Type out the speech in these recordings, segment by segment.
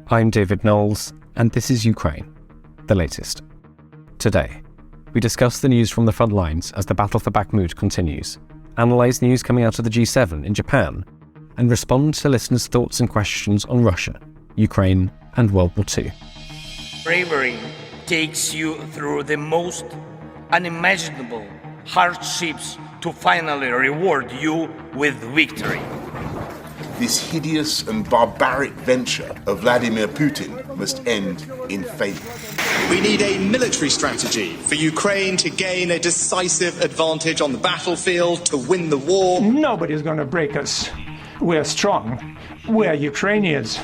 I'm David Knowles, and this is Ukraine, the latest. Today, we discuss the news from the front lines as the battle for Bakhmut continues, analyse news coming out of the G7 in Japan, and respond to listeners' thoughts and questions on Russia, Ukraine, and World War II. Bravery takes you through the most unimaginable hardships to finally reward you with victory. This hideous and barbaric venture of Vladimir Putin must end in failure. We need a military strategy for Ukraine to gain a decisive advantage on the battlefield, to win the war. Nobody's going to break us. We're strong. We're Ukrainians.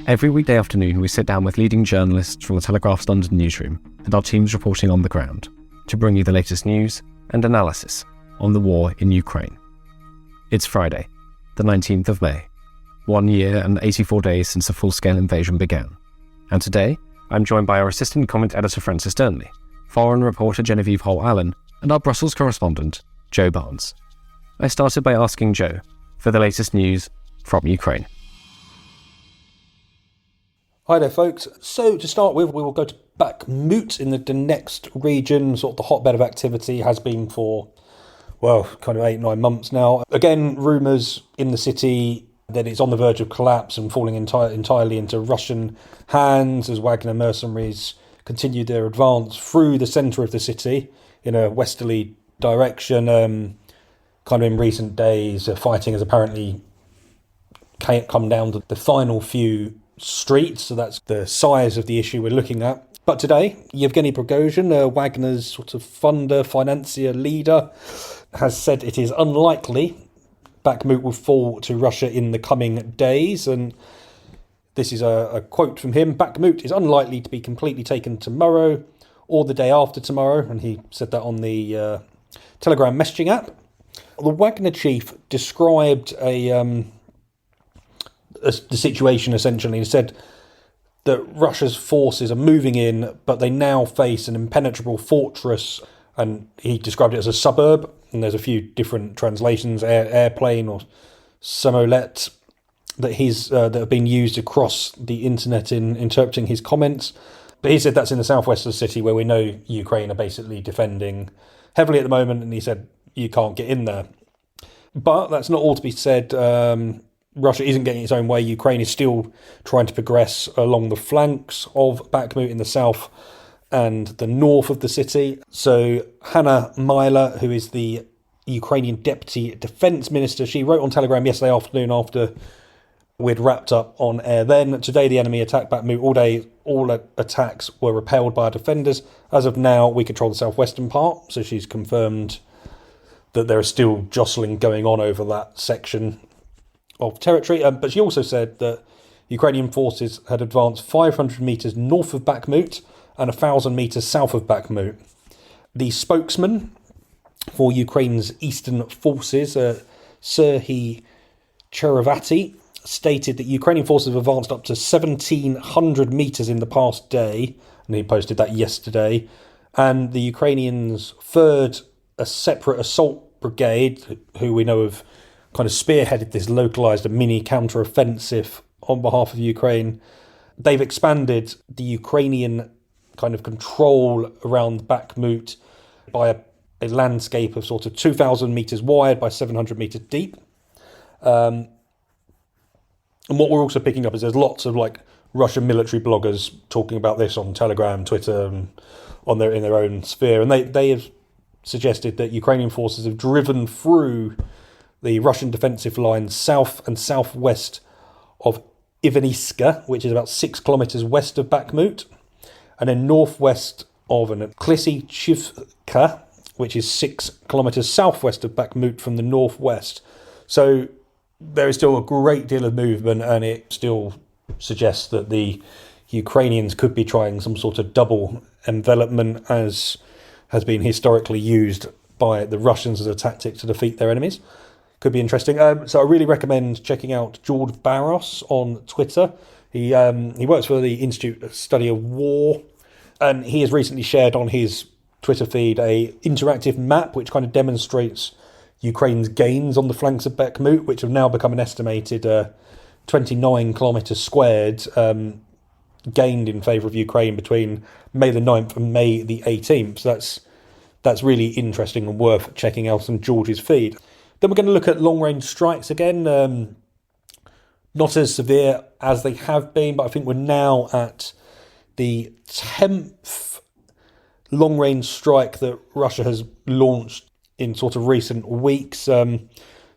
Every weekday afternoon, we sit down with leading journalists from the Telegraph's London newsroom and our teams reporting on the ground to bring you the latest news and analysis on the war in Ukraine. It's Friday, the 19th of May, 1 year and 84 days since the full-scale invasion began. And today, I'm joined by our assistant comment editor Francis Durnley, foreign reporter Genevieve Hall-Allen, and our Brussels correspondent, Joe Barnes. I started by asking Joe for the latest news from Ukraine. Hi there, folks. So to start with, we will go to Bakhmut in the Donetsk region. Sort of the hotbed of activity has been for, kind of 8-9 months now. Again, rumours in the city that it's on the verge of collapse and falling entirely into Russian hands as Wagner mercenaries continue their advance through the centre of the city in a westerly direction. Kind of in recent days, fighting has apparently come down to the final few streets, so that's the size of the issue we're looking at. But today, Yevgeny Prigozhin, Wagner's sort of funder, financier, leader, has said it is unlikely Bakhmut will fall to Russia in the coming days. And this is a quote from him: "Bakhmut is unlikely to be completely taken tomorrow or the day after tomorrow." And he said that on the Telegram messaging app. The Wagner chief described the situation essentially. He said that Russia's forces are moving in, but they now face an impenetrable fortress, and he described it as a suburb, and there's a few different translations, airplane or samolet, that have been used across the internet in interpreting his comments. But he said that's in the southwest of the city, where we know Ukraine are basically defending heavily at the moment, and he said you can't get in there. But that's not all to be said. Russia isn't getting its own way. Ukraine is still trying to progress along the flanks of Bakhmut in the south and the north of the city. So Hanna Maliar, who is the Ukrainian Deputy Defence Minister, she wrote on Telegram yesterday afternoon after we'd wrapped up on air then: "Today the enemy attacked Bakhmut all day. All attacks were repelled by our defenders. As of now, we control the southwestern part." So she's confirmed that there is still jostling going on over that section of territory. But she also said that Ukrainian forces had advanced 500 metres north of Bakhmut and 1,000 metres south of Bakhmut. The spokesman for Ukraine's eastern forces, Serhiy Cherevati, stated that Ukrainian forces have advanced up to 1,700 metres in the past day, and he posted that yesterday. And the Ukrainians' a separate assault brigade, who we know have kind of spearheaded this localised mini counter-offensive on behalf of Ukraine. They've expanded the Ukrainian kind of control around Bakhmut by a landscape of sort of 2,000 metres wide by 700 metres deep. And what we're also picking up is there's lots of Russian military bloggers talking about this on Telegram, Twitter, and in their own sphere. And they have suggested that Ukrainian forces have driven through the Russian defensive lines south and southwest of Ivaniska, which is about 6 kilometres west of Bakhmut, and then northwest of Klisichivka, which is 6 kilometres southwest of Bakhmut from the northwest. So there is still a great deal of movement, and it still suggests that the Ukrainians could be trying some sort of double envelopment, as has been historically used by the Russians as a tactic to defeat their enemies. Could be interesting. So I really recommend checking out George Barros on Twitter. He works for the Institute of Study of War, and he has recently shared on his Twitter feed a interactive map which kind of demonstrates Ukraine's gains on the flanks of Bakhmut, which have now become an estimated 29 kilometres squared gained in favour of Ukraine between May the 9th and May the 18th. So that's really interesting and worth checking out on George's feed. Then we're going to look at long-range strikes again. Not as severe as they have been, but I think we're now at the 10th long-range strike that Russia has launched in sort of recent weeks. So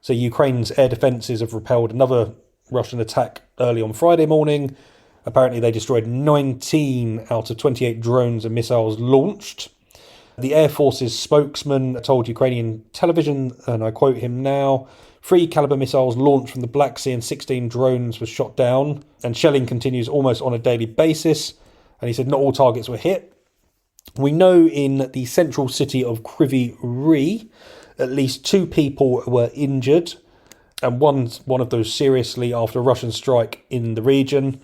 Ukraine's air defences have repelled another Russian attack early on Friday morning. Apparently they destroyed 19 out of 28 drones and missiles launched. The Air Force's spokesman told Ukrainian television, and I quote him now, 3 caliber missiles launched from the Black Sea and 16 drones were shot down, and shelling continues almost on a daily basis. And he said not all targets were hit. We know in the central city of Kryvyi Rih, at least 2 people were injured, and one of those seriously after a Russian strike in the region.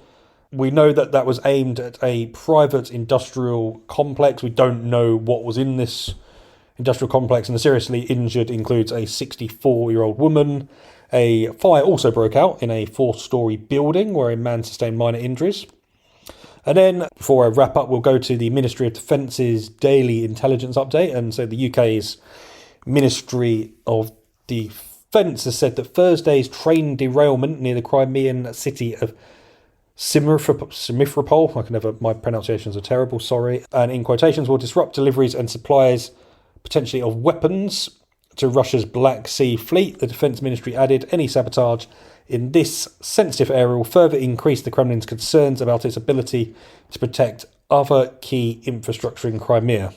We know that was aimed at a private industrial complex. We don't know what was in this industrial complex, and the seriously injured includes a 64-year-old woman. A fire also broke out in a 4-storey building where a man sustained minor injuries. And then, before I wrap up, we'll go to the Ministry of Defence's daily intelligence update. And so the UK's Ministry of Defence has said that Thursday's train derailment near the Crimean city of Simferopol, my pronunciations are terrible, sorry, and in quotations, will disrupt deliveries and supplies potentially of weapons to Russia's Black Sea fleet. The Defence Ministry added any sabotage in this sensitive area will further increase the Kremlin's concerns about its ability to protect other key infrastructure in Crimea.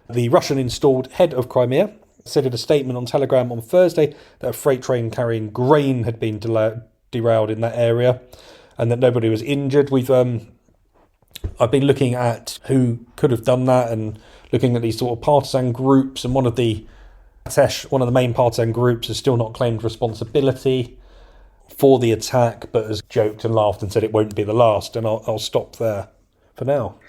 The Russian-installed head of Crimea said in a statement on Telegram on Thursday that a freight train carrying grain had been derailed in that area and that nobody was injured. I've been looking at who could have done that and looking at these sort of partisan groups, and one of the main partisan groups has still not claimed responsibility for the attack, but has joked and laughed and said it won't be the last. And I'll stop there for now.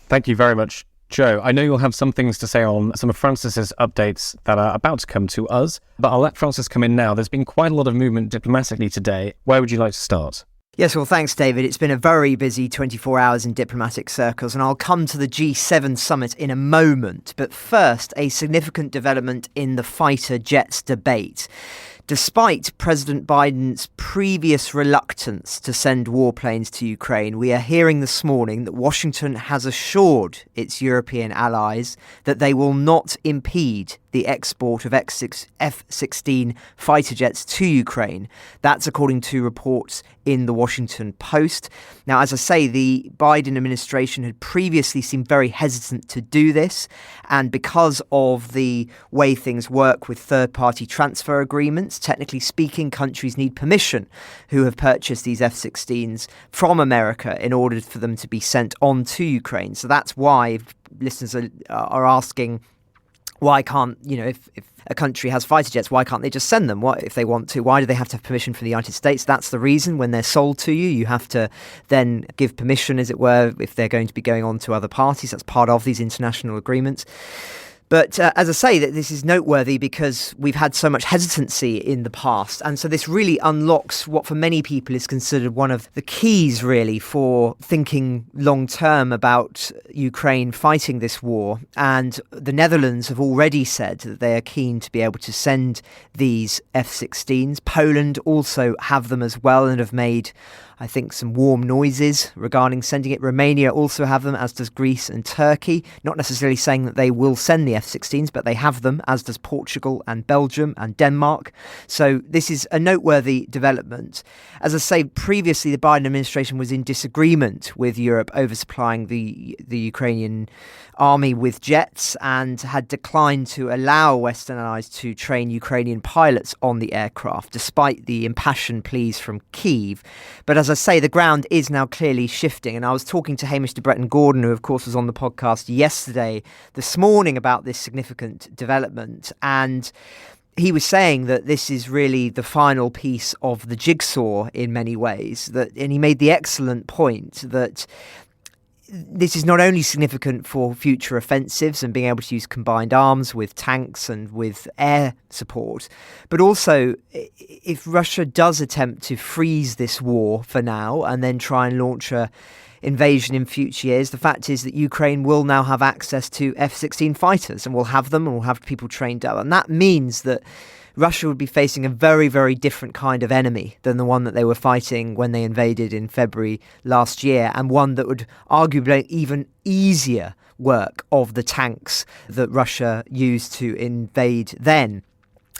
Thank you very much, Joe. I know you'll have some things to say on some of Francis's updates that are about to come to us, but I'll let Francis come in now. There's been quite a lot of movement diplomatically today. Where would you like to start? Yes, well, thanks, David. It's been a very busy 24 hours in diplomatic circles, and I'll come to the G7 summit in a moment. But first, a significant development in the fighter jets debate. Despite President Biden's previous reluctance to send warplanes to Ukraine, we are hearing this morning that Washington has assured its European allies that they will not impede the export of F-16 fighter jets to Ukraine. That's according to reports in the Washington Post. Now, as I say, the Biden administration had previously seemed very hesitant to do this, and because of the way things work with third-party transfer agreements, technically speaking, countries need permission who have purchased these F-16s from America in order for them to be sent on to Ukraine. So that's why listeners are asking, why can't, if a country has fighter jets, why can't they just send them? What if they want to? Why do they have to have permission from the United States? That's the reason. When they're sold to you, you have to then give permission, as it were, if they're going to be going on to other parties. That's part of these international agreements. But as I say, that this is noteworthy because we've had so much hesitancy in the past. And so this really unlocks what for many people is considered one of the keys really for thinking long term about Ukraine fighting this war. And the Netherlands have already said that they are keen to be able to send these F-16s. Poland also have them as well and have made, I think, some warm noises regarding sending it. Romania also have them, as does Greece and Turkey. Not necessarily saying that they will send the F-16s, but they have them, as does Portugal and Belgium and Denmark. So this is a noteworthy development. As I say, previously the Biden administration was in disagreement with Europe oversupplying the Ukrainian army with jets and had declined to allow Western allies to train Ukrainian pilots on the aircraft, despite the impassioned pleas from Kyiv. But as I say, the ground is now clearly shifting. And I was talking to Hamish de Bretton-Gordon, who of course was on the podcast this morning about this significant development. And he was saying that this is really the final piece of the jigsaw in many ways. And he made the excellent point that this is not only significant for future offensives and being able to use combined arms with tanks and with air support, but also if Russia does attempt to freeze this war for now and then try and launch a invasion in future years, the fact is that Ukraine will now have access to F-16 fighters and will have them and will have people trained up. And that means that Russia would be facing a very, very different kind of enemy than the one that they were fighting when they invaded in February last year, and one that would arguably even easier work of the tanks that Russia used to invade then.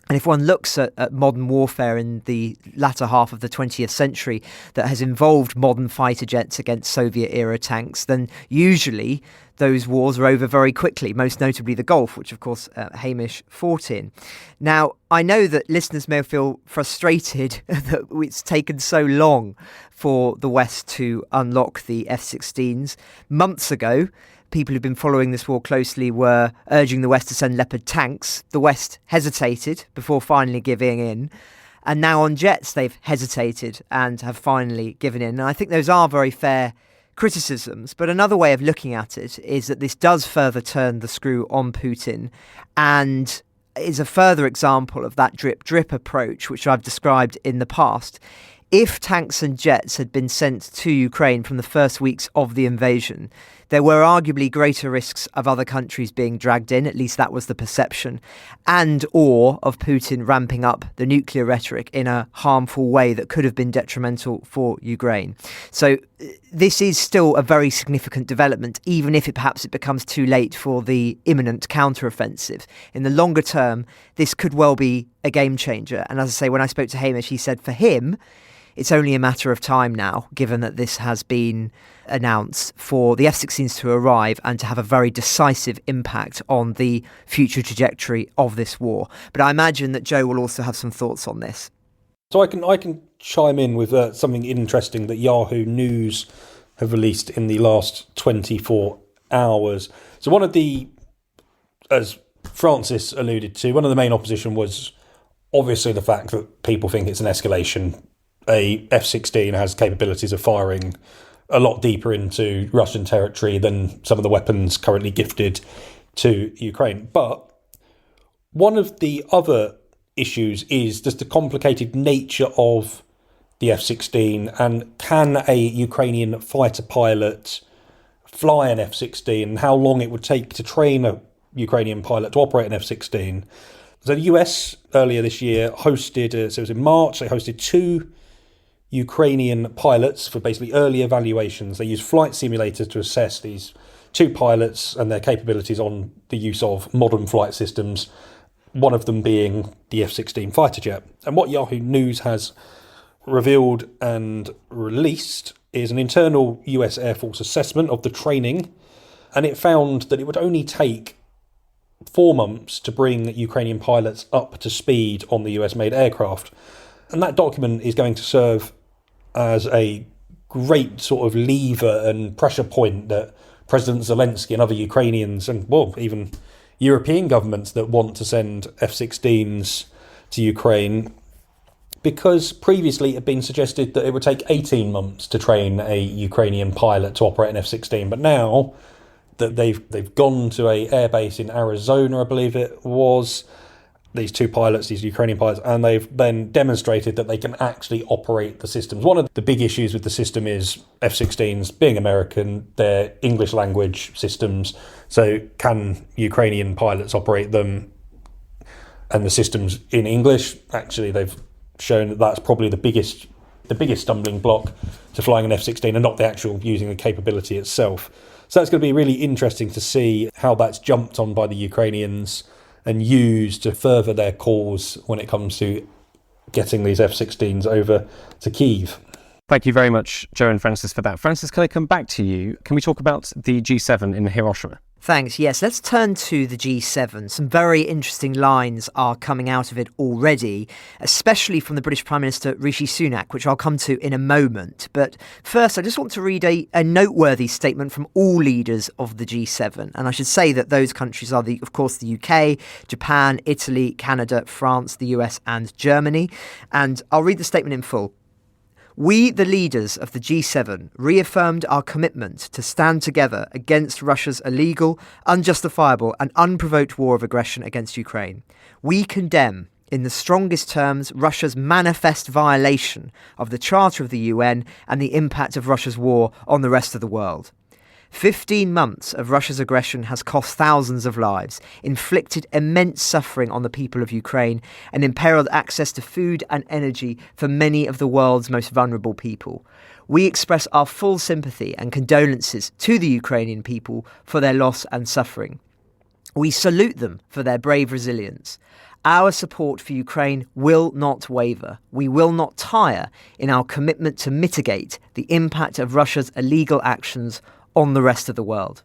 And if one looks at modern warfare in the latter half of the 20th century that has involved modern fighter jets against Soviet-era tanks, then usually those wars are over very quickly, most notably the Gulf, which, of course, Hamish fought in. Now, I know that listeners may feel frustrated that it's taken so long for the West to unlock the F-16s. Months ago, people who've been following this war closely were urging the West to send Leopard tanks. The West hesitated before finally giving in. And now on jets, they've hesitated and have finally given in. And I think those are very fair criticisms. But another way of looking at it is that this does further turn the screw on Putin and is a further example of that drip-drip approach, which I've described in the past. If tanks and jets had been sent to Ukraine from the first weeks of the invasion, there were arguably greater risks of other countries being dragged in, at least that was the perception, and or of Putin ramping up the nuclear rhetoric in a harmful way that could have been detrimental for Ukraine. So this is still a very significant development, even if perhaps it becomes too late for the imminent counteroffensive. In the longer term, this could well be a game changer. And as I say, when I spoke to Hamish, he said for him, it's only a matter of time now, given that this has been announced, for the F-16s to arrive and to have a very decisive impact on the future trajectory of this war. But I imagine that Joe will also have some thoughts on this. So I can chime in with something interesting that Yahoo News have released in the last 24 hours. So one of the, as Francis alluded to, one of the main opposition was obviously the fact that people think it's an escalation. A F-16 has capabilities of firing a lot deeper into Russian territory than some of the weapons currently gifted to Ukraine. But one of the other issues is just the complicated nature of the F-16, and can a Ukrainian fighter pilot fly an F-16, and how long it would take to train a Ukrainian pilot to operate an F-16. So the US earlier this year hosted, so it was in March, they hosted 2 Ukrainian pilots for basically early evaluations. They used flight simulators to assess these 2 pilots and their capabilities on the use of modern flight systems, one of them being the F-16 fighter jet. And what Yahoo News has revealed and released is an internal US Air Force assessment of the training, and it found that it would only take 4 months to bring Ukrainian pilots up to speed on the US-made aircraft. And that document is going to serve as a great sort of lever and pressure point that President Zelensky and other Ukrainians and, well, even European governments that want to send F-16s to Ukraine, because previously it had been suggested that it would take 18 months to train a Ukrainian pilot to operate an F-16. But now that they've gone to a airbase in Arizona, I believe it was, these 2 pilots, these Ukrainian pilots, and they've then demonstrated that they can actually operate the systems. One of the big issues with the system is F-16s, being American, they're English language systems. So can Ukrainian pilots operate them and the systems in English? Actually, they've shown that that's probably the biggest stumbling block to flying an F-16, and not the actual using the capability itself. So that's going to be really interesting to see how that's jumped on by the Ukrainians and used to further their cause when it comes to getting these F-16s over to Kyiv. Thank you very much, Joe and Francis, for that. Francis, can I come back to you? Can we talk about the G7 in Hiroshima? Thanks. Yes, let's turn to the G7. Some very interesting lines are coming out of it already, especially from the British Prime Minister Rishi Sunak, which I'll come to in a moment. But first, I just want to read a noteworthy statement from all leaders of the G7. And I should say that those countries are, of course, the UK, Japan, Italy, Canada, France, the US and Germany. And I'll read the statement in full. We, the leaders of the G7, reaffirmed our commitment to stand together against Russia's illegal, unjustifiable and unprovoked war of aggression against Ukraine. We condemn, in the strongest terms, Russia's manifest violation of the Charter of the UN and the impact of Russia's war on the rest of the world. 15 months of Russia's aggression has cost thousands of lives, inflicted immense suffering on the people of Ukraine, and imperiled access to food and energy for many of the world's most vulnerable people. We express our full sympathy and condolences to the Ukrainian people for their loss and suffering. We salute them for their brave resilience. Our support for Ukraine will not waver. We will not tire in our commitment to mitigate the impact of Russia's illegal actions on the rest of the world.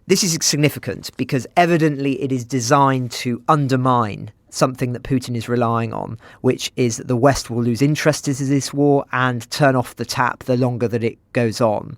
This is significant because evidently it is designed to undermine something that Putin is relying on, which is that the West will lose interest in this war and turn off the tap the longer that it goes on.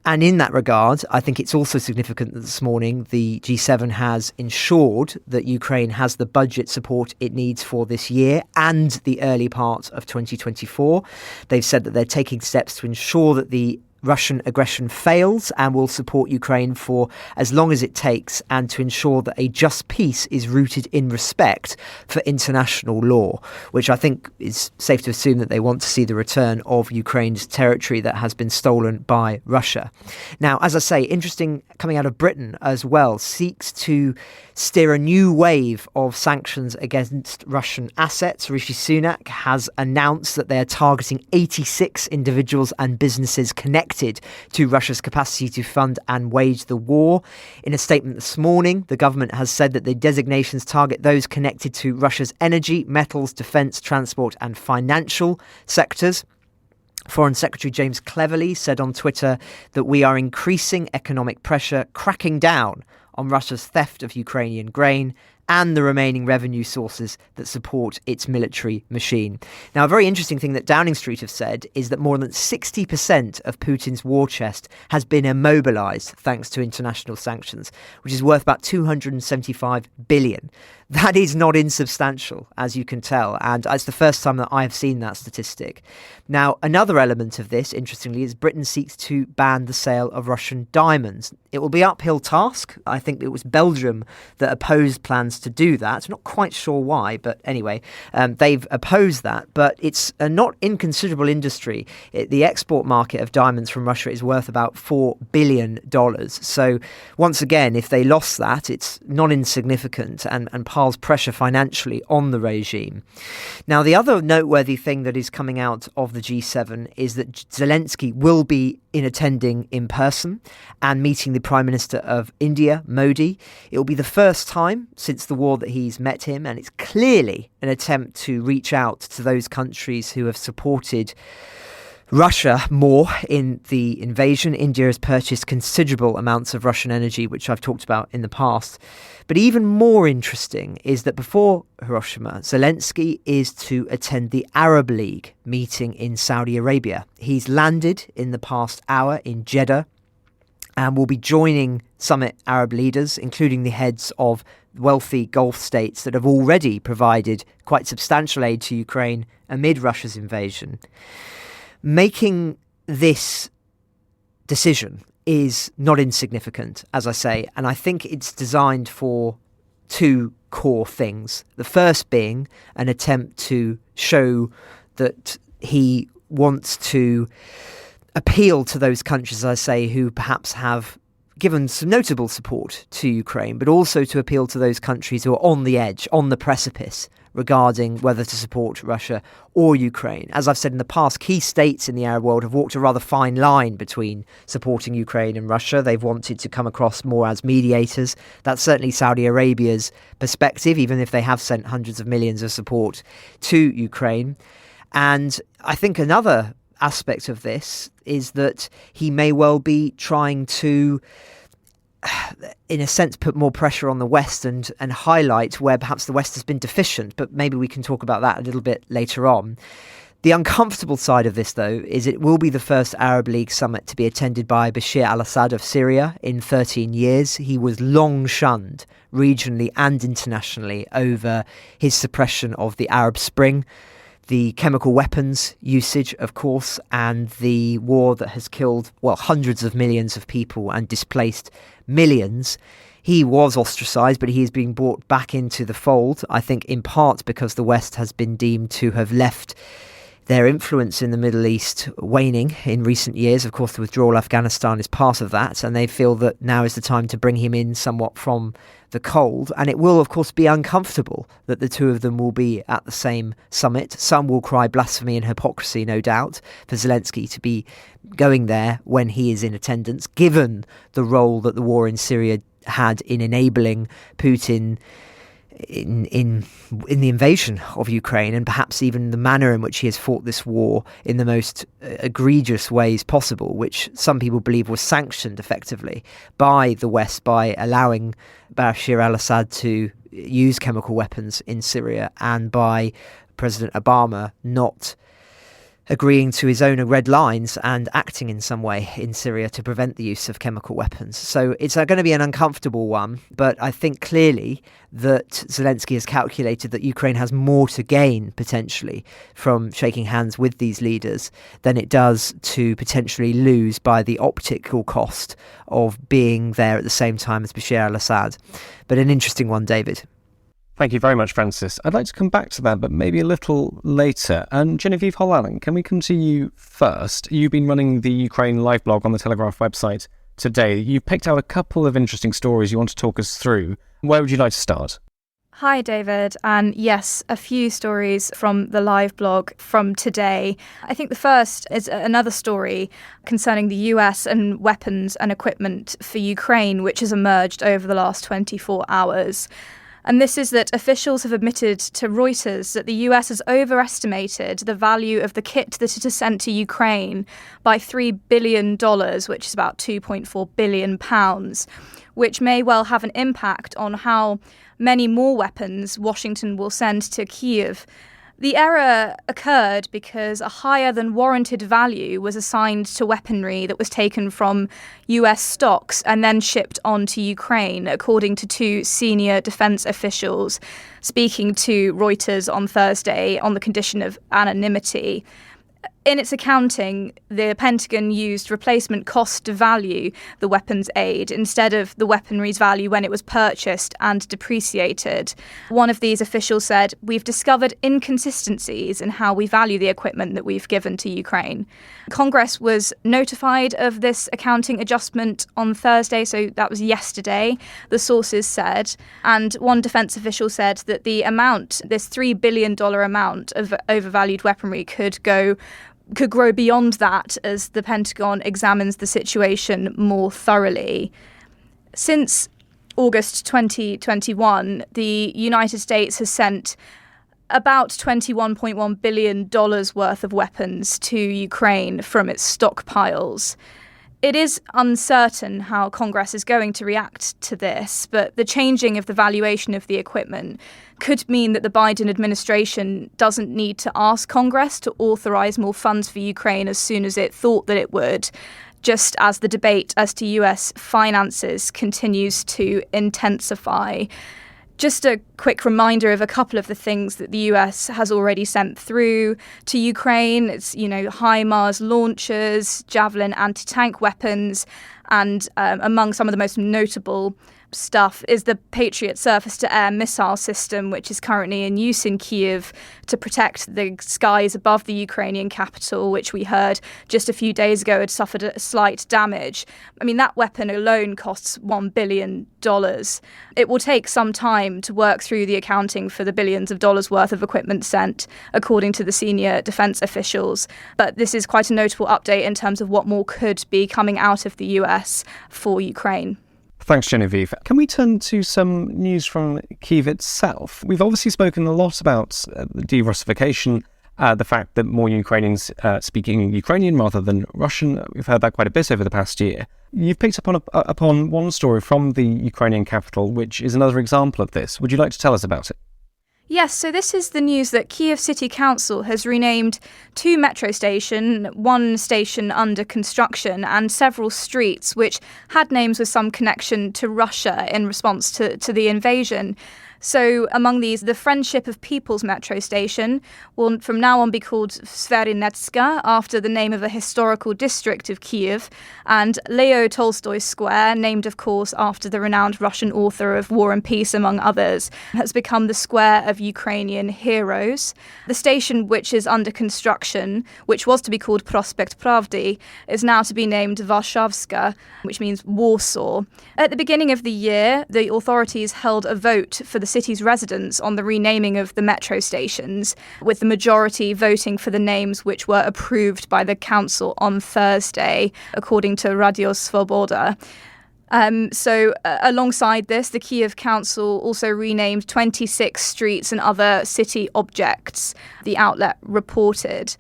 And in that regard, I think it's also significant that this morning the G7 has ensured that Ukraine has the budget support it needs for this year and the early part of 2024. They've said that they're taking steps to ensure that the Russian aggression fails and will support Ukraine for as long as it takes, and to ensure that a just peace is rooted in respect for international law, which I think is safe to assume that they want to see the return of Ukraine's territory that has been stolen by Russia. Now, as I say, interesting coming out of Britain as well, seeks to steer a new wave of sanctions against Russian assets. Rishi Sunak has announced that they are targeting 86 individuals and businesses connected to Russia's capacity to fund and wage the war. In a statement this morning, the government has said that the designations target those connected to Russia's energy, metals, defence, transport and financial sectors. Foreign Secretary James Cleverly said on Twitter that we are increasing economic pressure, cracking down on Russia's theft of Ukrainian grain and the remaining revenue sources that support its military machine. Now, a very interesting thing that Downing Street have said is that more than 60% of Putin's war chest has been immobilised thanks to international sanctions, which is worth about 275 billion. That is not insubstantial, as you can tell, and it's the first time that I have seen that statistic. Now, another element of this, interestingly, is Britain seeks to ban the sale of Russian diamonds. It will be an uphill task. I think it was Belgium that opposed plans to do that. Not quite sure why, but anyway, they've opposed that. But it's a not inconsiderable industry. The export market of diamonds from Russia is worth about $4 billion. So once again, if they lost that, it's not insignificant and piles pressure financially on the regime. Now, the other noteworthy thing that is coming out of the G7 is that Zelensky will be attending in person and meeting the Prime Minister of India, Modi. It will be the first time since the war that he's met him, and it's clearly an attempt to reach out to those countries who have supported Russia more in the invasion. India has purchased considerable amounts of Russian energy, which I've talked about in the past. But even more interesting is that before Hiroshima, Zelensky is to attend the Arab League meeting in Saudi Arabia. He's landed in the past hour in Jeddah and will be joining summit Arab leaders, including the heads of wealthy Gulf states that have already provided quite substantial aid to Ukraine amid Russia's invasion. Making this decision is not insignificant, as I say, and I think it's designed for two core things. The first being an attempt to show that he wants to appeal to those countries, as I say, who perhaps have given some notable support to Ukraine, but also to appeal to those countries who are on the edge, on the precipice, regarding whether to support Russia or Ukraine. As I've said in the past, key states in the Arab world have walked a rather fine line between supporting Ukraine and Russia. They've wanted to come across more as mediators. That's certainly Saudi Arabia's perspective, even if they have sent hundreds of millions of support to Ukraine. And I think another aspect of this is that he may well be trying to, in a sense, put more pressure on the West and highlight where perhaps the West has been deficient, but maybe we can talk about that a little bit later on. The uncomfortable side of this, though, is it will be the first Arab League summit to be attended by Bashar al-Assad of Syria in 13 years. He was long shunned regionally and internationally over his suppression of the Arab Spring. the chemical weapons usage, of course, and the war that has killed, hundreds of millions of people and displaced millions. He was ostracised, but he is being brought back into the fold, I think in part because the West has been deemed to have left their influence in the Middle East waning in recent years. Of course, the withdrawal of Afghanistan is part of that, and they feel that now is the time to bring him in somewhat from the cold. And it will, of course, be uncomfortable that the two of them will be at the same summit. Some will cry blasphemy and hypocrisy, no doubt, for Zelensky to be going there when he is in attendance, given the role that the war in Syria had in enabling Putin in the invasion of Ukraine, and perhaps even the manner in which he has fought this war in the most egregious ways possible, which some people believe was sanctioned effectively by the West by allowing Bashar al-Assad to use chemical weapons in Syria, and by President Obama not agreeing to his own red lines and acting in some way in Syria to prevent the use of chemical weapons. So it's going to be an uncomfortable one, but I think clearly that Zelensky has calculated that Ukraine has more to gain potentially from shaking hands with these leaders than it does to potentially lose by the optical cost of being there at the same time as Bashar al-Assad. But an interesting one, David. Thank you very much, Francis. I'd like to come back to that, but maybe a little later. And Genevieve Hollallen, can we come to you first? You've been running the Ukraine live blog on the Telegraph website today. You picked out a couple of interesting stories you want to talk us through. Where would you like to start? Hi, David. And yes, a few stories from the live blog from today. I think the first is another story concerning the US and weapons and equipment for Ukraine, which has emerged over the last 24 hours. And this is that officials have admitted to Reuters that the US has overestimated the value of the kit that it has sent to Ukraine by $3 billion, which is about £2.4 billion, which may well have an impact on how many more weapons Washington will send to Kyiv. The error occurred because a higher than warranted value was assigned to weaponry that was taken from US stocks and then shipped on to Ukraine, according to two senior defense officials speaking to Reuters on Thursday on the condition of anonymity. In its accounting, the Pentagon used replacement cost to value the weapons aid instead of the weaponry's value when it was purchased and depreciated. One of these officials said, "We've discovered inconsistencies in how we value the equipment that we've given to Ukraine." Congress was notified of this accounting adjustment on Thursday, so that was yesterday, the sources said. And one defense official said that the amount, this $3 billion amount of overvalued weaponry could grow beyond that as the Pentagon examines the situation more thoroughly. Since August 2021, the United States has sent about $21.1 billion worth of weapons to Ukraine from its stockpiles. It is uncertain how Congress is going to react to this, but the changing of the valuation of the equipment could mean that the Biden administration doesn't need to ask Congress to authorize more funds for Ukraine as soon as it thought that it would, just as the debate as to US finances continues to intensify. Just a quick reminder of a couple of the things that the US has already sent through to Ukraine. It's, HIMARS launchers, Javelin anti-tank weapons, and among some of the most notable stuff is the Patriot surface-to-air missile system, which is currently in use in Kyiv to protect the skies above the Ukrainian capital, which we heard just a few days ago had suffered a slight damage. I mean, that weapon alone costs $1 billion. It will take some time to work through the accounting for the billions of dollars worth of equipment sent, according to the senior defense officials. But this is quite a notable update in terms of what more could be coming out of the US for Ukraine. Thanks, Genevieve. Can we turn to some news from Kyiv itself? We've obviously spoken a lot about de-Russification, the fact that more Ukrainians speaking Ukrainian rather than Russian. We've heard that quite a bit over the past year. You've picked upon one story from the Ukrainian capital, which is another example of this. Would you like to tell us about it? Yes, so this is the news that Kyiv City Council has renamed 2 metro stations, 1 station under construction, and several streets which had names with some connection to Russia in response to the invasion. So among these, the Friendship of People's metro station will from now on be called Sverinetska, after the name of a historical district of Kiev, and Leo Tolstoy Square, named of course after the renowned Russian author of War and Peace among others, has become the square of Ukrainian heroes. The station, which is under construction, which was to be called Prospekt Pravdy, is now to be named Warszawska, which means Warsaw. At the beginning of the year, the authorities held a vote for the city's residents on the renaming of the metro stations, with the majority voting for the names which were approved by the council on Thursday, according to Radio Svoboda. Alongside this, the Kiev Council also renamed 26 streets and other city objects, the outlet reported.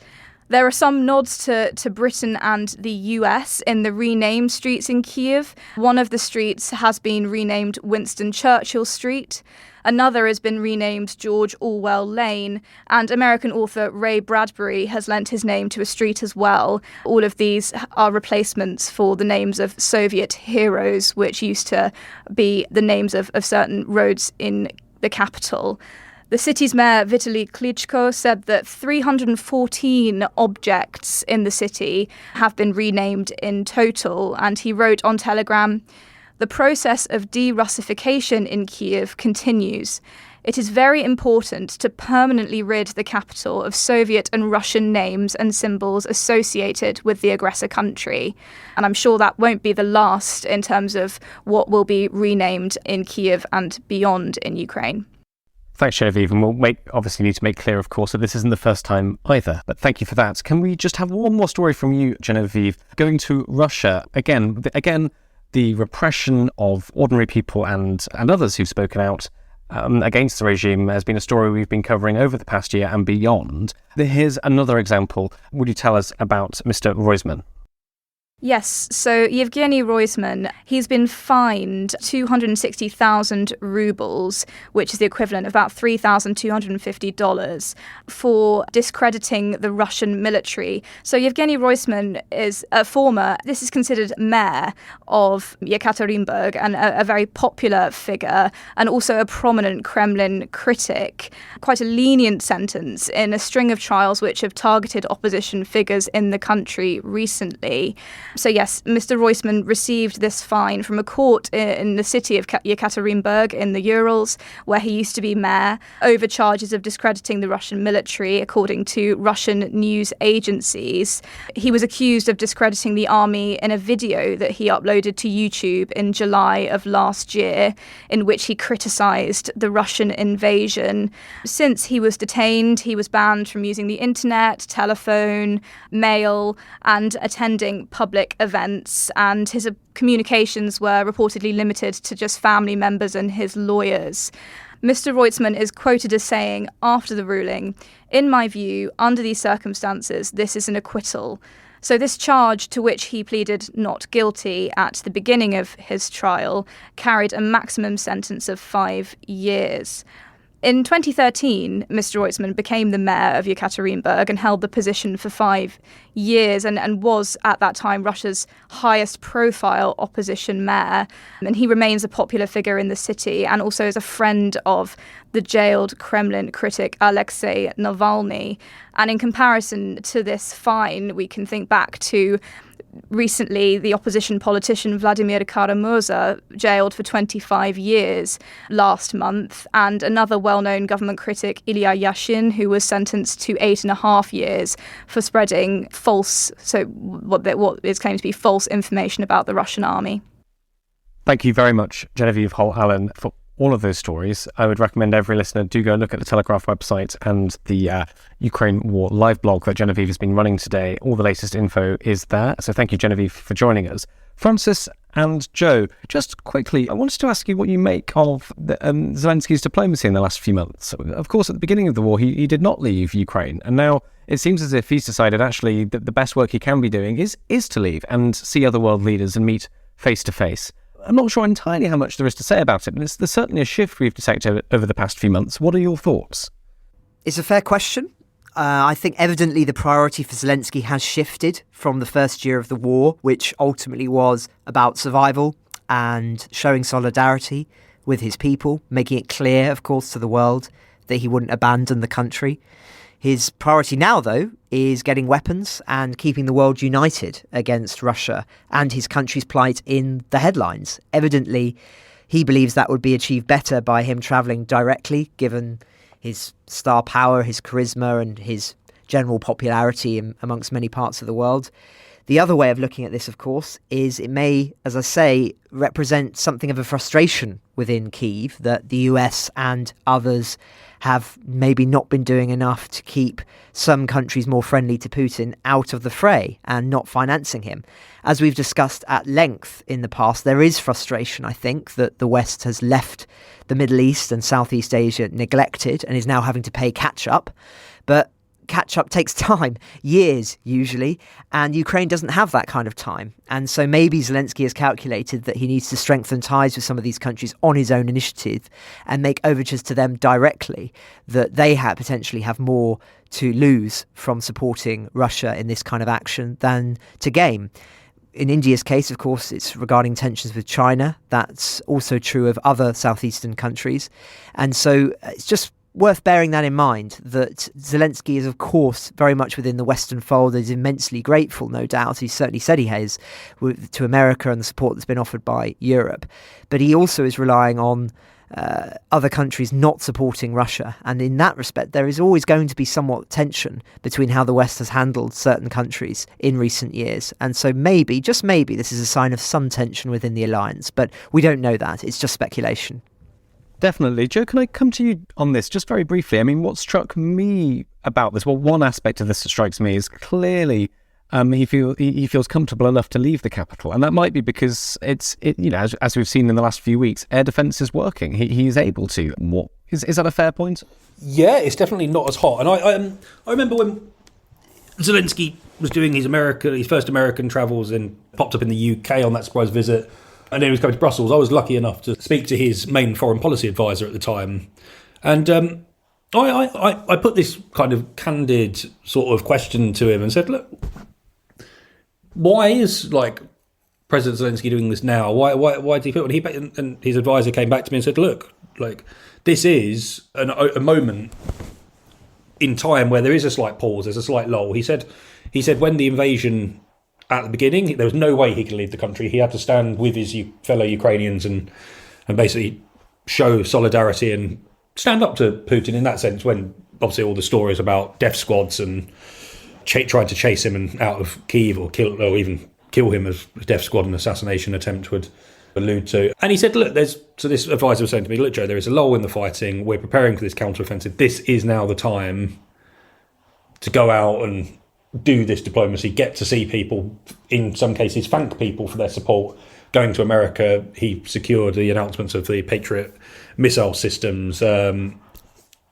There are some nods to Britain and the US in the renamed streets in Kiev. One of the streets has been renamed Winston Churchill Street. Another has been renamed George Orwell Lane, and American author Ray Bradbury has lent his name to a street as well. All of these are replacements for the names of Soviet heroes, which used to be the names of certain roads in the capital. The city's mayor, Vitaly Klitschko, said that 314 objects in the city have been renamed in total, and he wrote on Telegram, "The process of de-Russification in Kiev continues. It is very important to permanently rid the capital of Soviet and Russian names and symbols associated with the aggressor country." And I'm sure that won't be the last in terms of what will be renamed in Kiev and beyond in Ukraine. Thanks, Genevieve, and we'll obviously need to make clear, of course, that this isn't the first time either. But thank you for that. Can we just have one more story from you, Genevieve? Going to Russia, again, the repression of ordinary people and others who've spoken out against the regime has been a story we've been covering over the past year and beyond. Here's another example. Would you tell us about Mr. Roisman? Yes, so Yevgeny Roisman, he's been fined 260,000 rubles, which is the equivalent of about $3,250, for discrediting the Russian military. So Yevgeny Roisman is this is considered mayor of Yekaterinburg and a very popular figure, and also a prominent Kremlin critic. Quite a lenient sentence in a string of trials which have targeted opposition figures in the country recently. So yes, Mr. Roisman received this fine from a court in the city of Yekaterinburg in the Urals, where he used to be mayor, over charges of discrediting the Russian military, according to Russian news agencies. He was accused of discrediting the army in a video that he uploaded to YouTube in July of last year, in which he criticised the Russian invasion. Since he was detained, he was banned from using the internet, telephone, mail, and attending public events, and his communications were reportedly limited to just family members and his lawyers. Mr. Roisman is quoted as saying, after the ruling, "In my view, under these circumstances, this is an acquittal." So this charge, to which he pleaded not guilty at the beginning of his trial, carried a maximum sentence of 5 years. In 2013, Mr. Roisman became the mayor of Yekaterinburg and held the position for 5 years and was, at that time, Russia's highest profile opposition mayor. And he remains a popular figure in the city and also is a friend of the jailed Kremlin critic Alexei Navalny. And in comparison to this fine, we can think back to recently the opposition politician Vladimir Kara-Murza, jailed for 25 years last month, and another well-known government critic, Ilya Yashin, who was sentenced to 8.5 years for spreading what is claimed to be false information about the Russian army. Thank you very much, Genevieve Holt-Allen, for all of those stories. I would recommend every listener do go and look at the Telegraph website and the Ukraine War live blog that Genevieve has been running today. All the latest info is there. So thank you, Genevieve, for joining us. Francis and Joe, just quickly, I wanted to ask you what you make of Zelensky's diplomacy in the last few months. Of course, at the beginning of the war, he did not leave Ukraine. And now it seems as if he's decided actually that the best work he can be doing is to leave and see other world leaders and meet face to face. I'm not sure entirely how much there is to say about it, but there's certainly a shift we've detected over the past few months. What are your thoughts? It's a fair question. I think evidently the priority for Zelensky has shifted from the first year of the war, which ultimately was about survival and showing solidarity with his people, making it clear, of course, to the world that he wouldn't abandon the country. His priority now, though, is getting weapons and keeping the world united against Russia and his country's plight in the headlines. Evidently, he believes that would be achieved better by him travelling directly, given his star power, his charisma and his general popularity amongst many parts of the world. The other way of looking at this, of course, is it may, as I say, represent something of a frustration within Kyiv that the US and others have maybe not been doing enough to keep some countries more friendly to Putin out of the fray and not financing him. As we've discussed at length in the past, there is frustration, I think, that the West has left the Middle East and Southeast Asia neglected and is now having to pay catch-up. But catch-up takes time, years usually, and Ukraine doesn't have that kind of time. And so maybe Zelensky has calculated that he needs to strengthen ties with some of these countries on his own initiative and make overtures to them directly, that they potentially have more to lose from supporting Russia in this kind of action than to gain. In India's case, of course, it's regarding tensions with China. That's also true of other southeastern countries. And so it's just worth bearing that in mind, that Zelensky is, of course, very much within the Western fold. He's immensely grateful, no doubt. He certainly said he has to America and the support that's been offered by Europe. But he also is relying on other countries not supporting Russia. And in that respect, there is always going to be somewhat tension between how the West has handled certain countries in recent years. And so maybe, just maybe, this is a sign of some tension within the alliance. But we don't know that. It's just speculation. Definitely. Joe, can I come to you on this just very briefly? I mean, what struck me about this, well, one aspect of this that strikes me is clearly he feels comfortable enough to leave the capital. And that might be because as we've seen in the last few weeks, air defence is working. He is able to. Is that a fair point? Yeah, it's definitely not as hot. And I remember when Zelensky was doing his first American travels and popped up in the UK on that surprise visit, and then he was coming to Brussels. I was lucky enough to speak to his main foreign policy advisor at the time. And I put this kind of candid sort of question to him and said, look, why is President Zelensky doing this now? Why do you feel? And his advisor came back to me and said, look, this is a moment in time where there is a slight pause, there's a slight lull. He said when the invasion at the beginning, there was no way he could leave the country. He had to stand with his fellow Ukrainians and basically show solidarity and stand up to Putin in that sense, when obviously all the stories about death squads and trying to chase him out of Kyiv or even kill him, as death squad and assassination attempt would allude to. And he said, look, so this advisor was saying to me, look, Joe, there is a lull in the fighting. We're preparing for this counteroffensive. This is now the time to go out and do this diplomacy, get to see people, in some cases thank people for their support. Going to America, he secured the announcements of the Patriot missile systems. Going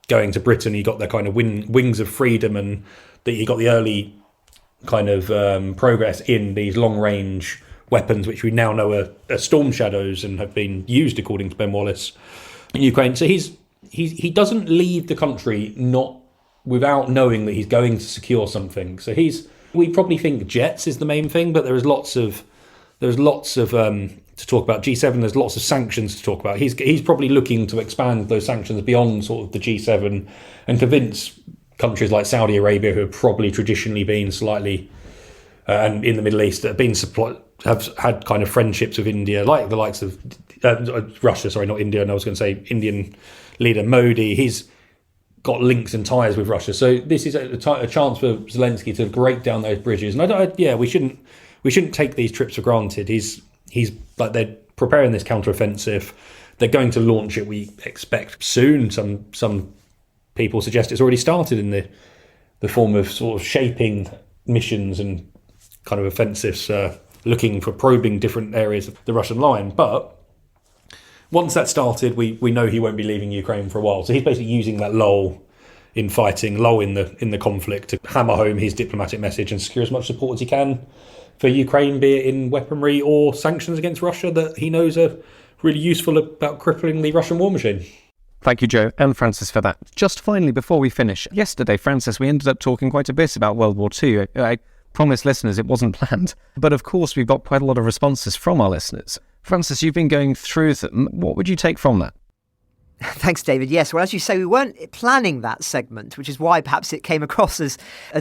to Britain, he got their kind of wings of freedom, and he got the early kind of progress in these long-range weapons, which we now know are Storm Shadows and have been used, according to Ben Wallace, in Ukraine. So he doesn't leave the country without knowing that he's going to secure something. So we probably think jets is the main thing, but there's lots of to talk about. G7, there's lots of sanctions to talk about. He's probably looking to expand those sanctions beyond sort of the G7 and convince countries like Saudi Arabia, who have probably traditionally been slightly and in the Middle East that have had kind of friendships with India, like the likes of Russia. Sorry, not India. And I was going to say Indian leader Modi. He's got links and ties with Russia. So this is a chance for Zelensky to break down those bridges. And we shouldn't take these trips for granted. He's they're preparing this counteroffensive. They're going to launch it, we expect, soon. Some people suggest it's already started in the form of sort of shaping missions and kind of offensives, looking for probing different areas of the Russian line. But once that's started, we know he won't be leaving Ukraine for a while. So he's basically using that lull in fighting, lull in the conflict, to hammer home his diplomatic message and secure as much support as he can for Ukraine, be it in weaponry or sanctions against Russia that he knows are really useful about crippling the Russian war machine. Thank you, Joe, and Francis, for that. Just finally, before we finish, yesterday, Francis, we ended up talking quite a bit about World War II. I promised listeners it wasn't planned. But of course, we've got quite a lot of responses from our listeners Francis, you've been going through them. What would you take from that? Thanks, David. Yes, well, as you say, we weren't planning that segment, which is why perhaps it came across as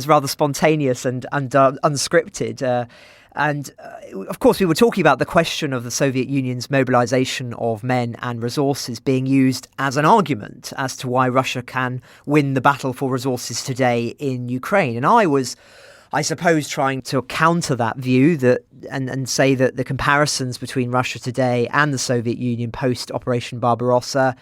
rather spontaneous and unscripted. Of course, we were talking about the question of the Soviet Union's mobilization of men and resources being used as an argument as to why Russia can win the battle for resources today in Ukraine. And I was, I suppose, trying to counter that view and say that the comparisons between Russia today and the Soviet Union post Operation Barbarossa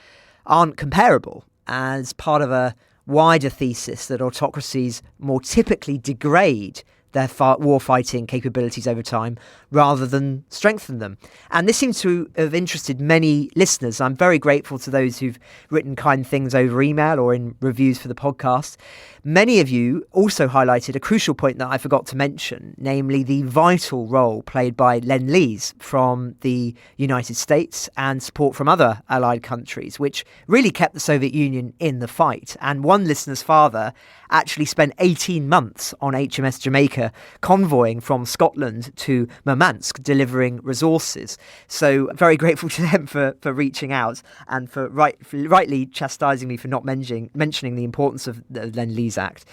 aren't comparable, as part of a wider thesis that autocracies more typically degrade their war-fighting capabilities over time rather than strengthen them. And this seems to have interested many listeners. I'm very grateful to those who've written kind things over email or in reviews for the podcast. Many of you also highlighted a crucial point that I forgot to mention, namely the vital role played by Len Lees from the United States and support from other allied countries, which really kept the Soviet Union in the fight. And one listener's father actually spent 18 months on HMS Jamaica convoying from Scotland to Murmansk, delivering resources. So very grateful to them for reaching out and for rightly chastising me for not mentioning the importance of the Len Lees Act.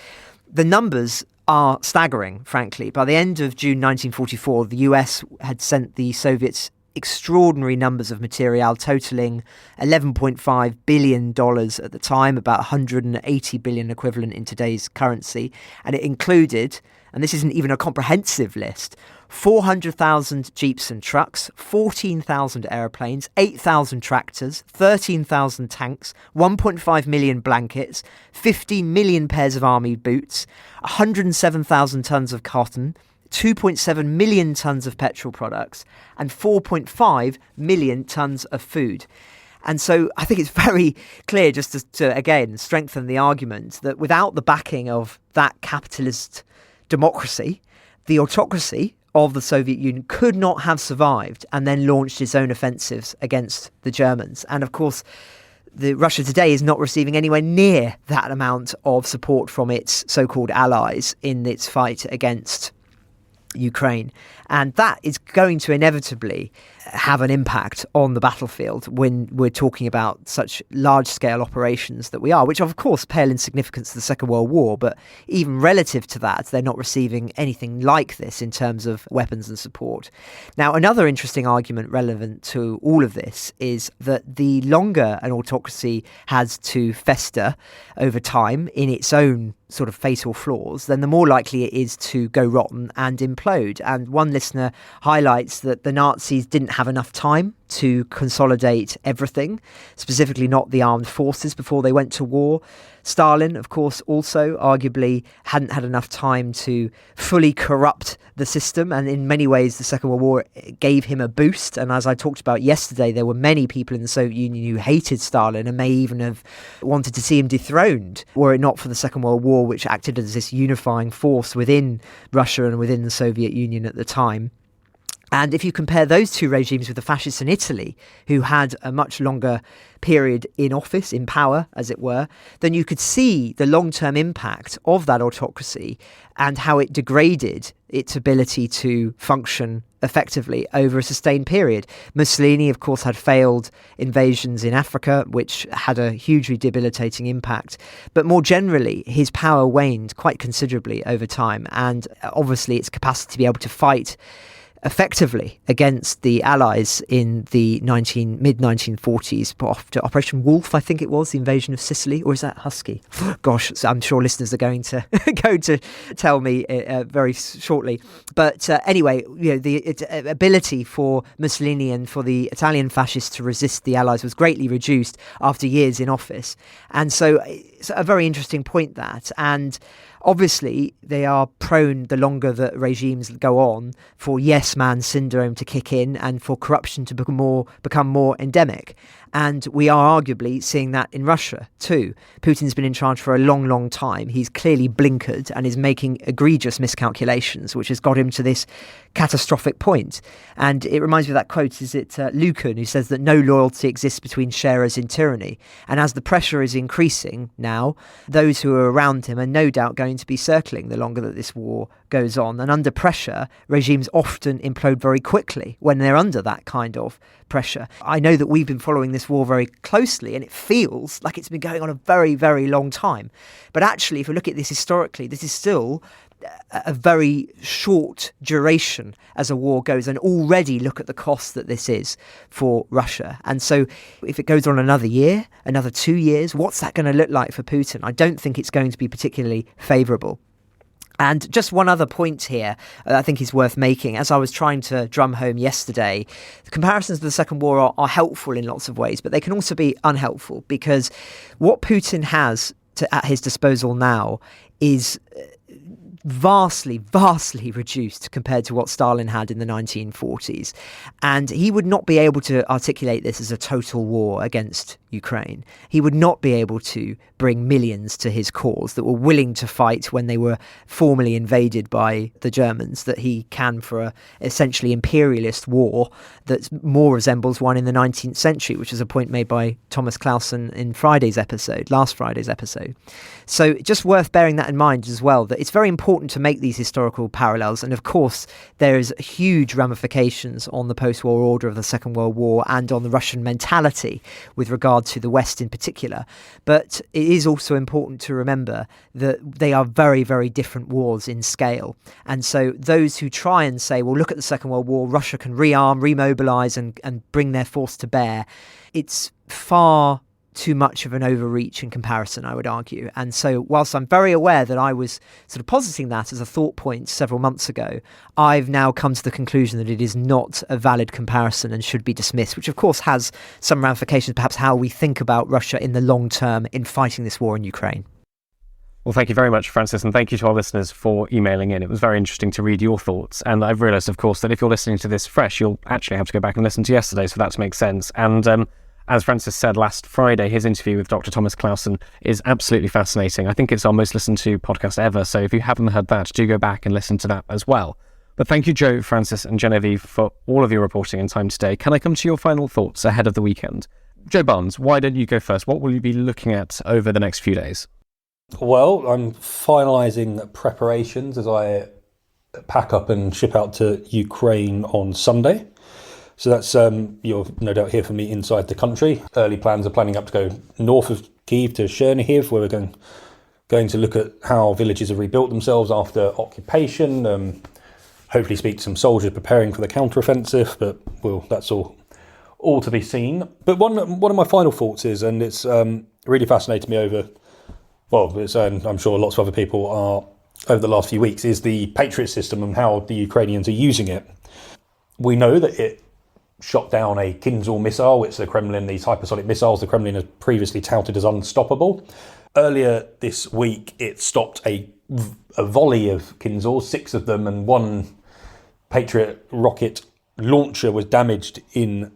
The numbers are staggering, frankly. By the end of June 1944, the US had sent the Soviets extraordinary numbers of material totaling $11.5 billion at the time, about 180 billion equivalent in today's currency. And it included, and this isn't even a comprehensive list, 400,000 jeeps and trucks, 14,000 aeroplanes, 8,000 tractors, 13,000 tanks, 1.5 million blankets, 15 million pairs of army boots, 107,000 tons of cotton, 2.7 million tons of petrol products, and 4.5 million tons of food. And so I think it's very clear, just to again strengthen the argument, that without the backing of that capitalist democracy, the autocracy of the Soviet Union could not have survived and then launched its own offensives against the Germans. And of course, Russia today is not receiving anywhere near that amount of support from its so-called allies in its fight against Ukraine. And that is going to inevitably have an impact on the battlefield when we're talking about such large-scale operations that we are, which of course pale in significance to the Second World War, but even relative to that, they're not receiving anything like this in terms of weapons and support. Now, another interesting argument relevant to all of this is that the longer an autocracy has to fester over time in its own sort of fatal flaws, then the more likely it is to go rotten and implode. And one listener highlights that the Nazis didn't have enough time to consolidate everything, specifically not the armed forces before they went to war. Stalin, of course, also arguably hadn't had enough time to fully corrupt the system, and in many ways the Second World War gave him a boost. And as I talked about yesterday, there were many people in the Soviet Union who hated Stalin and may even have wanted to see him dethroned, were it not for the Second World War, which acted as this unifying force within Russia and within the Soviet Union at the time. And if you compare those two regimes with the fascists in Italy, who had a much longer period in office, in power, as it were, then you could see the long-term impact of that autocracy and how it degraded its ability to function effectively over a sustained period. Mussolini, of course, had failed invasions in Africa, which had a hugely debilitating impact. But more generally, his power waned quite considerably over time. And obviously, its capacity to be able to fight effectively against the Allies in the mid-1940s, after Operation Wolf, I think it was, the invasion of Sicily, or is that Husky? Gosh, I'm sure listeners are going to tell me very shortly. But anyway, the ability for Mussolini and for the Italian fascists to resist the Allies was greatly reduced after years in office. And so it's a very interesting point, that. And obviously, they are prone, the longer that regimes go on, for yes-man syndrome to kick in and for corruption to become more endemic. And we are arguably seeing that in Russia too. Putin's been in charge for a long, long time. He's clearly blinkered and is making egregious miscalculations, which has got him to this catastrophic point. And it reminds me of that quote, is it Lucan, who says that no loyalty exists between sharers in tyranny. And as the pressure is increasing now, those who are around him are no doubt going going to be circling the longer that this war goes on. And under pressure, regimes often implode very quickly when they're under that kind of pressure. I know that we've been following this war very closely, and it feels like it's been going on a very, very long time. But actually, if we look at this historically, this is still a very short duration as a war goes, and already look at the cost that this is for Russia. And so if it goes on another year, another 2 years, what's that going to look like for Putin? I don't think it's going to be particularly favourable. And just one other point here I think is worth making. As I was trying to drum home yesterday, the comparisons to the Second War are helpful in lots of ways, but they can also be unhelpful, because what Putin has at his disposal now is vastly reduced compared to what Stalin had in the 1940s. And he would not be able to articulate this as a total war against Ukraine. He would not be able to bring millions to his cause that were willing to fight when they were formally invaded by the Germans, that he can for a essentially imperialist war that more resembles one in the 19th century, which is a point made by Thomas Clausen in last Friday's episode. So just worth bearing that in mind as well, that it's very important to make these historical parallels. And of course, there's huge ramifications on the post-war order of the Second World War and on the Russian mentality with regard to the West in particular. But it is also important to remember that they are very, very different wars in scale. And so those who try and say, well, look at the Second World War, Russia can rearm, remobilise and bring their force to bear, it's far too much of an overreach in comparison, I would argue. And so whilst I'm very aware that I was sort of positing that as a thought point several months ago, I've now come to the conclusion that it is not a valid comparison and should be dismissed, which of course has some ramifications, perhaps how we think about Russia in the long term in fighting this war in Ukraine. Well, thank you very much, Francis, and thank you to our listeners for emailing in. It was very interesting to read your thoughts. And I've realised, of course, that if you're listening to this fresh, you'll actually have to go back and listen to yesterday's for that to make sense. And as Francis said last Friday, his interview with Dr. Thomas Clausen is absolutely fascinating. I think it's our most listened to podcast ever, so if you haven't heard that, do go back and listen to that as well. But thank you, Joe, Francis and Genevieve, for all of your reporting and time today. Can I come to your final thoughts ahead of the weekend? Joe Barnes, why don't you go first? What will you be looking at over the next few days? Well, I'm finalising preparations as I pack up and ship out to Ukraine on Sunday. So that's, you'll no doubt hear from me inside the country. Early plans are planning up to go north of Kyiv to Chernihiv, where we're going to look at how villages have rebuilt themselves after occupation. Hopefully speak to some soldiers preparing for the counteroffensive, but well, that's all to be seen. But one of my final thoughts is, and it's really fascinated me I'm sure lots of other people are over the last few weeks, is the Patriot system and how the Ukrainians are using it. We know that it shot down a Kinzhal missile, which these hypersonic missiles, the Kremlin has previously touted as unstoppable. Earlier this week, it stopped a volley of Kinzhal, 6 of them, and 1 Patriot rocket launcher was damaged in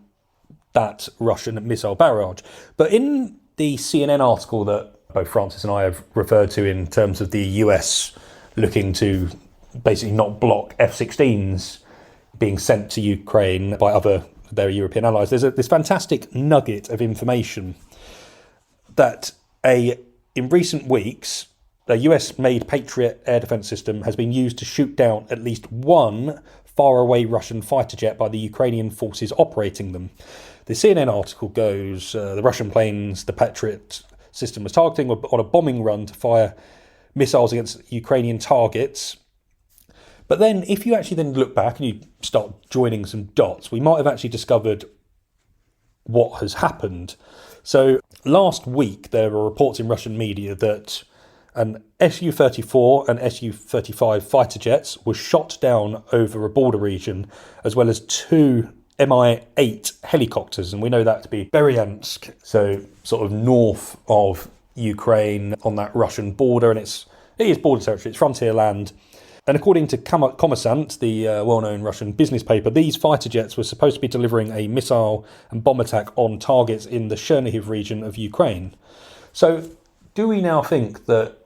that Russian missile barrage. But in the CNN article that both Francis and I have referred to in terms of the US looking to basically not block F-16s being sent to Ukraine by their European allies, there's this fantastic nugget of information that in recent weeks, the US-made Patriot air defense system has been used to shoot down at least 1 faraway Russian fighter jet by the Ukrainian forces operating them. The CNN article goes, the Russian planes the Patriot system was targeting were on a bombing run to fire missiles against Ukrainian targets. But then if you actually then look back and you start joining some dots, we might have actually discovered what has happened. So last week, there were reports in Russian media that an Su-34 and Su-35 fighter jets were shot down over a border region, as well as 2 Mi-8 helicopters. And we know that to be Beryansk, so sort of north of Ukraine on that Russian border. And it is border territory, it's frontier land. And according to Kommersant, the well-known Russian business paper, these fighter jets were supposed to be delivering a missile and bomb attack on targets in the Chernihiv region of Ukraine. So do we now think that,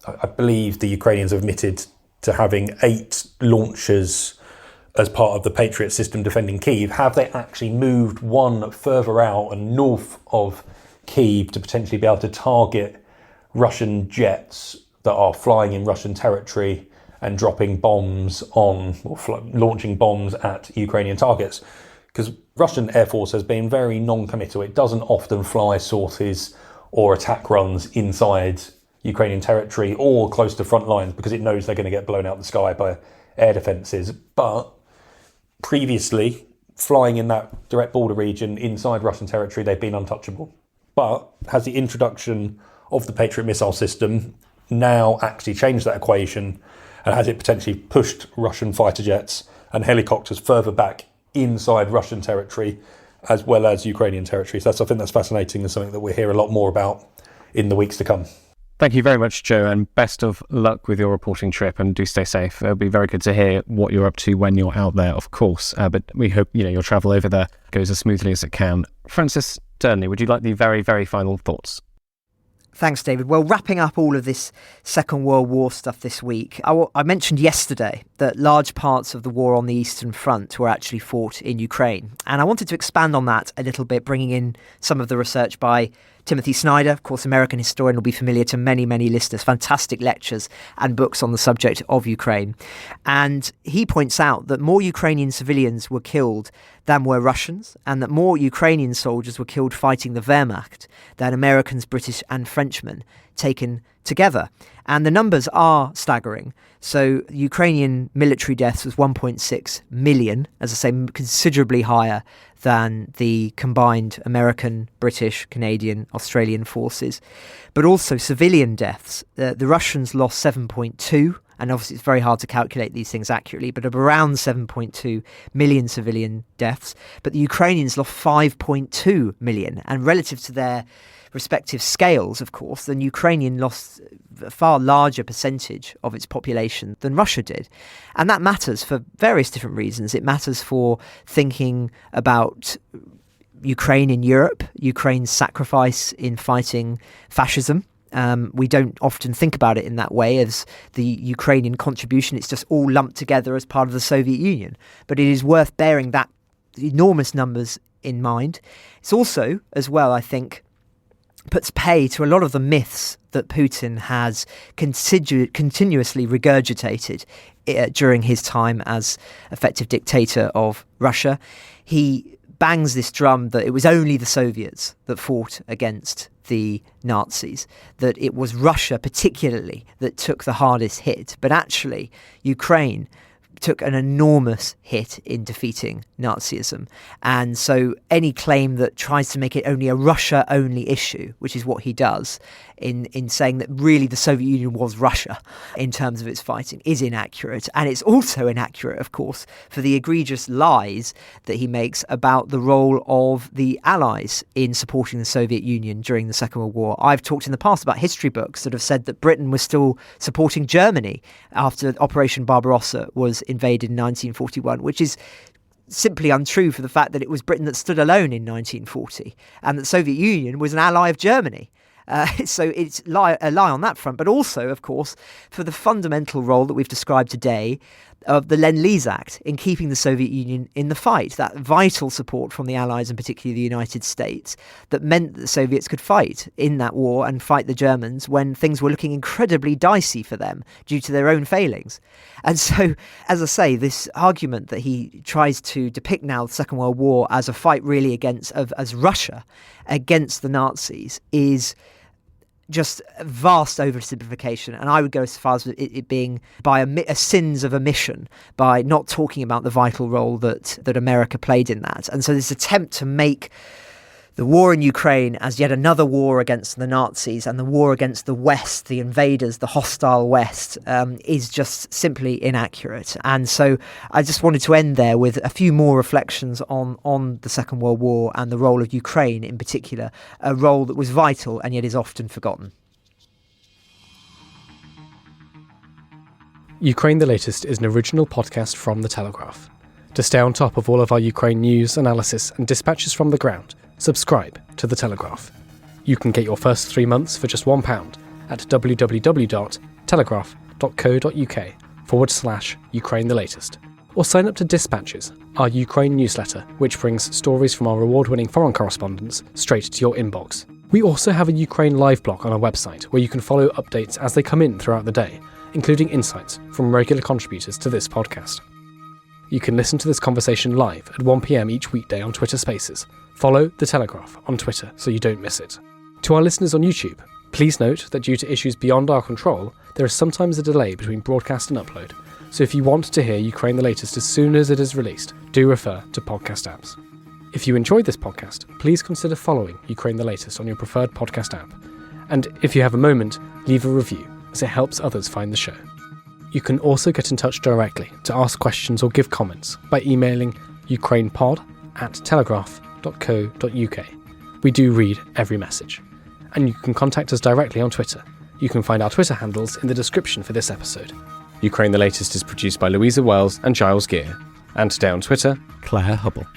I believe the Ukrainians have admitted to having 8 launchers as part of the Patriot system defending Kyiv, have they actually moved one further out and north of Kyiv to potentially be able to target Russian jets that are flying in Russian territory and dropping bombs on, or launching bombs at Ukrainian targets. Because Russian Air Force has been very non-committal. It doesn't often fly sorties or attack runs inside Ukrainian territory or close to front lines because it knows they're going to get blown out of the sky by air defences. But previously, flying in that direct border region inside Russian territory, they've been untouchable. But has the introduction of the Patriot missile system now actually changed that equation, and has it potentially pushed Russian fighter jets and helicopters further back inside Russian territory as well as Ukrainian territory? So I think that's fascinating and something that we'll hear a lot more about in the weeks to come. Thank you very much, Joe, and best of luck with your reporting trip, and do stay safe. It'll be very good to hear what you're up to when you're out there, of course, but we hope your travel over there goes as smoothly as it can. Francis Durnley, would you like the very, very final thoughts? Thanks, David. Well, wrapping up all of this Second World War stuff this week, I mentioned yesterday that large parts of the war on the Eastern Front were actually fought in Ukraine. And I wanted to expand on that a little bit, bringing in some of the research by Timothy Snyder, of course, American historian, will be familiar to many, many listeners. Fantastic lectures and books on the subject of Ukraine. And he points out that more Ukrainian civilians were killed than were Russians, and that more Ukrainian soldiers were killed fighting the Wehrmacht than Americans, British and Frenchmen taken together. And the numbers are staggering. So Ukrainian military deaths was 1.6 million, as I say, considerably higher than the combined American, British, Canadian, Australian forces. But also civilian deaths. The Russians lost 7.2, and obviously it's very hard to calculate these things accurately, but of around 7.2 million civilian deaths. But the Ukrainians lost 5.2 million, and relative to their respective scales, of course, then Ukrainian lost a far larger percentage of its population than Russia did. And that matters for various different reasons. It matters for thinking about Ukraine in Europe, Ukraine's sacrifice in fighting fascism. We don't often think about it in that way as the Ukrainian contribution. It's just all lumped together as part of the Soviet Union. But it is worth bearing that enormous numbers in mind. It's also, as well, I think, puts pay to a lot of the myths that Putin has continuously regurgitated during his time as effective dictator of Russia. He bangs this drum that it was only the Soviets that fought against the Nazis, that it was Russia particularly that took the hardest hit, but actually Ukraine took an enormous hit in defeating Nazism. And so any claim that tries to make it only a Russia-only issue, which is what he does, in saying that really the Soviet Union was Russia in terms of its fighting, is inaccurate. And it's also inaccurate, of course, for the egregious lies that he makes about the role of the Allies in supporting the Soviet Union during the Second World War. I've talked in the past about history books that have said that Britain was still supporting Germany after Operation Barbarossa was invaded in 1941, which is simply untrue for the fact that it was Britain that stood alone in 1940 and that the Soviet Union was an ally of Germany. So it's a lie on that front, but also, of course, for the fundamental role that we've described today of the Len Lees Act in keeping the Soviet Union in the fight, that vital support from the Allies and particularly the United States that meant that the Soviets could fight in that war and fight the Germans when things were looking incredibly dicey for them due to their own failings. And so, as I say, this argument that he tries to depict now the Second World War as a fight really as Russia against the Nazis is just a vast oversimplification, and I would go as far as it being by a sins of omission, by not talking about the vital role that America played in that. And so this attempt to make the war in Ukraine as yet another war against the Nazis and the war against the West, the invaders, the hostile West, is just simply inaccurate. And so I just wanted to end there with a few more reflections on the Second World War and the role of Ukraine in particular, a role that was vital and yet is often forgotten. Ukraine the Latest is an original podcast from The Telegraph. To stay on top of all of our Ukraine news, analysis and dispatches from the ground, subscribe to The Telegraph. You can get your first 3 months for just £1 at www.telegraph.co.uk/Ukraine the Latest. Or sign up to Dispatches, our Ukraine newsletter, which brings stories from our award-winning foreign correspondents straight to your inbox. We also have a Ukraine live blog on our website where you can follow updates as they come in throughout the day, including insights from regular contributors to this podcast. You can listen to this conversation live at 1 p.m. each weekday on Twitter Spaces. Follow The Telegraph on Twitter so you don't miss it. To our listeners on YouTube, please note that due to issues beyond our control, there is sometimes a delay between broadcast and upload, so if you want to hear Ukraine the Latest as soon as it is released, do refer to podcast apps. If you enjoyed this podcast, please consider following Ukraine the Latest on your preferred podcast app. And if you have a moment, leave a review, as it helps others find the show. You can also get in touch directly to ask questions or give comments by emailing ukrainepod@telegraph.co.uk. We do read every message. And you can contact us directly on Twitter. You can find our Twitter handles in the description for this episode. Ukraine the Latest is produced by Louisa Wells and Giles Gear. And today on Twitter, Claire Hubble.